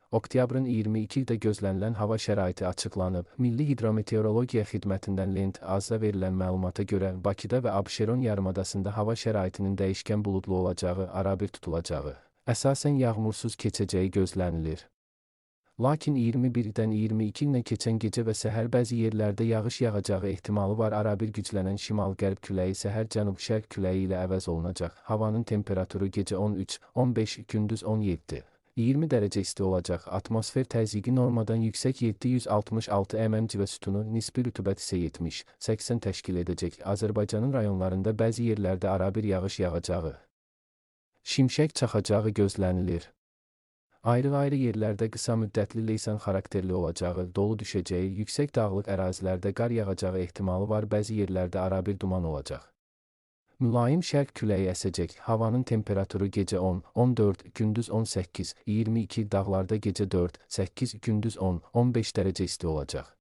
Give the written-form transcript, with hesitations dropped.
Oktyabrın 22-də gözlənilən hava şəraiti açıqlanıb. Milli Hidrometeorologiya Xidmətindən Lent AZ-da verilən məlumata görə Bakıda və Abşeron yarımadasında hava şəraitinin dəyişkən buludlu olacağı, arabir tutulacağı, əsasən yağmursuz keçəcəyi gözlənilir. Lakin 21-dən 22-nə keçən gecə və səhər bəzi yerlərdə yağış yağacağı ehtimalı var. Arabir güclənən şimal-qərb küləyi səhər cənub-şərq küləyi ilə əvəz olunacaq. Havanın temperaturu gecə 13-15, gündüz 17-20 dərəcə isti olacaq. Atmosfer təzyiqi normadan yüksək 766 mm civə sütunu, nisbi rütubət isə 70-80 təşkil edəcək. Azərbaycanın rayonlarında bəzi yerlərdə arabir yağış yağacağı, şimşək çaxacağı gözlənilir. Ayrı-ayrı yerlərdə qısa müddətli leysan xarakterli olacağı, dolu düşəcəyi, yüksək dağlıq ərazilərdə qar yağacağı ehtimalı var. Bəzi yerlərdə arabir duman olacaq. Mülayim şərq küləyi əsəcək. Havanın temperaturu gecə 10-14, gündüz 18-22, dağlarda gecə 4-8, gündüz 10-15 dərəcə isti olacaq.